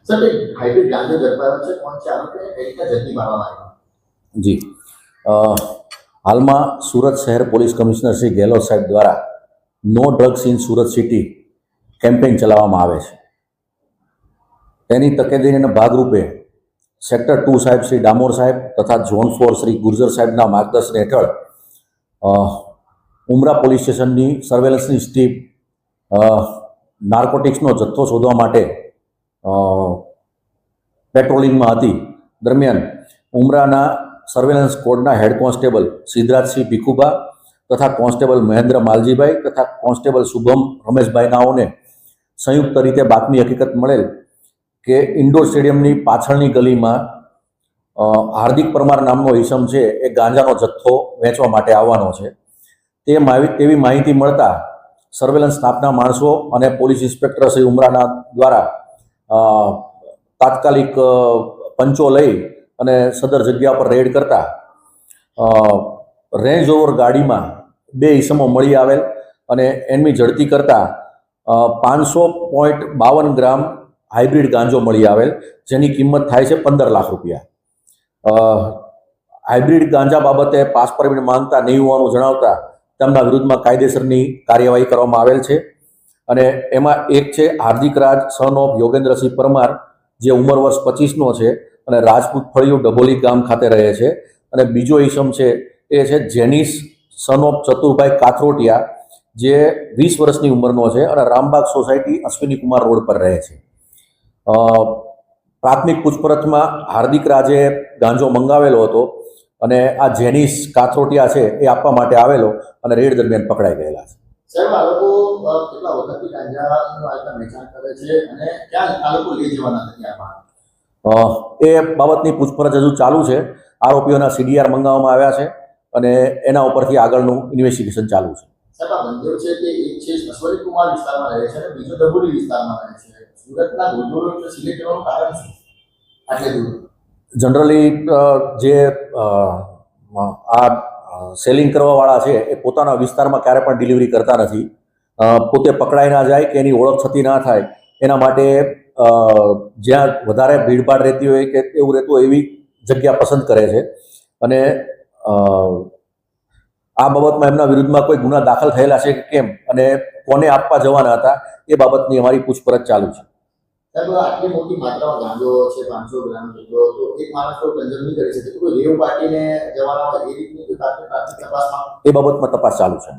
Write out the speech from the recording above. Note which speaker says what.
Speaker 1: Sir एक hybrid गांजा ઝડપાયો છે કોણ છે આરોપી કઈ રીતે ઝડપી પાડવામાં આવ્યો?
Speaker 2: જી હાલમાં સુરત શહેર પોલીસ કમિશનર શ્રી ગેહલોત સાહેબ દ્વારા no drugs in Surat city campaign ચલાવવામાં આવે છે. તેની તકેદારીના ભાગરૂપે સેક્ટર 2 સાહેબ શ્રી ડામોર સાહેબ તથા ઝોન 4 શ્રી ગુર્જર સાહેબના માર્ગદર્શન હેઠળ ઉમરા પોલીસ સ્ટેશનની સર્વેલન્સની ટીમ નાર્કોટિક્સનો જથ્થો શોધવા માટે પેટ્રોલિંગમાં હતી. દરમિયાન ઉમરાના surveillance સ્ક્વોડના head constable Siddharajsinh Bhikhuba તથા કોન્સ્ટેબલ મહેન્દ્ર માલજીભાઈ તથા કોન્સ્ટેબલ શુભમ રમેશભાઈ નાઓને સંયુક્ત રીતે બાતમી હકીકત મળેલ કે ઇન્ડોર સ્ટેડિયમની પાછળની ગલીમાં હાર્દિક પરમાર નામનો ઈસમ છે એ ગાંજાનો જથ્થો વેચવા માટે આવવાનો છે. તેવી માહિતી મળતા સર્વેલન્સ સ્ટાફના માણસો અને પોલીસ ઇન્સ્પેક્ટર શ્રી ઉમરાના દ્વારા તાત્કાલિક પંચો લઈ અને સદર જગ્યા પર રેડ કરતા રેન્જ ઓવર ગાડીમાં 2 ઈસમો મળી આવેલ અને એમની ઝડપી કરતા 500.52 ગ્રામ હાઇબ્રિડ ગાંજો મળી આવેલ, જેની કિંમત થાય છે 15 લાખ રૂપિયા. હાઇબ્રિડ ગાંજા બાબતે પાસ પરમિટ માંગતા નહીં હોવાનું જણાવતા તેમના વિરુદ્ધમાં કાયદેસરની કાર્યવાહી કરવામાં આવેલ છે. અને એમાં એક છે હાર્દિક રાજ સન ઓફ યોગેન્દ્રસિંહ પરમાર, જે ઉંમર વર્ષ 25નો છે અને રાજપૂત ફળિયું ડભોલી ગામ ખાતે રહે છે. અને બીજો ઈસમ છે એ છે જેનિસ સન ઓફ ચતુરભાઈ કાથરોટિયા, જે 20 વર્ષની ઉંમરનો છે અને રામબાગ સોસાયટી અશ્વિની કુમાર રોડ પર રહે છે. પ્રાથમિક પૂછપરછમાં હાર્દિક રાજે ગાંજો મંગાવેલો હતો અને આ જેનિસ કાથરોટિયા છે એ આપવા માટે આવેલો અને રેડ દરમિયાન પકડાઈ ગયેલા છે.
Speaker 1: સાહેબ આ લોકો કેટલા વખતથી ગાંજાનું આ વેચાણ કરે છે અને ક્યાં આ લોકો લઈ જવાના નથી આમાં?
Speaker 2: એ બાબતની પૂછપરછ હજુ ચાલુ છે. આરોપીઓના CDR મંગાવવામાં આવ્યા છે અને એના ઉપરથી આગળનું ઇન્વેસ્ટિગેશન ચાલુ છે.
Speaker 1: સાહેબ આ બંધો છે તે એક છે અશ્વિની કુમાર વિસ્તારમાં રહે છે અને બીજો ડભોલી વિસ્તારમાં રહે છે. સુરતના ગુજરો સિલેક્ટ કરવાનું કારણ શું આટલે દૂર?
Speaker 2: જનરલી જે આ સેલિંગ કરવાવાળા છે એ પોતાના વિસ્તારમાં ક્યારે પણ ડિલિવરી કરતા નથી. પોતે પકડાઈ ના જાય કે એની ઓળખ થતી ના થાય એના માટે જ્યાં વધારે ભીડભાડ રહેતી હોય કે એવું રહેતું હોય એવી જગ્યા પસંદ કરે છે. અને આ બાબતમાં એમના વિરુદ્ધમાં કોઈ ગુના દાખલ થયેલા છે કે કેમ અને કોને આપવા જવાના હતા એ બાબતની અમારી પૂછપરછ ચાલુ છે.
Speaker 1: સાહેબ આટલી મોટી માત્રામાં ગાંજો છે 500 ગ્રામ જેટલો, તો એક માણસ તો કન્ઝ્યુમ નહીં કરી શકે, તો કોઈ રેવ પાર્ટીને જવાના હોય એ રીતની કોઈ પ્રાથમિક તપાસમાં
Speaker 2: એ બાબતમાં તપાસ ચાલુ છે.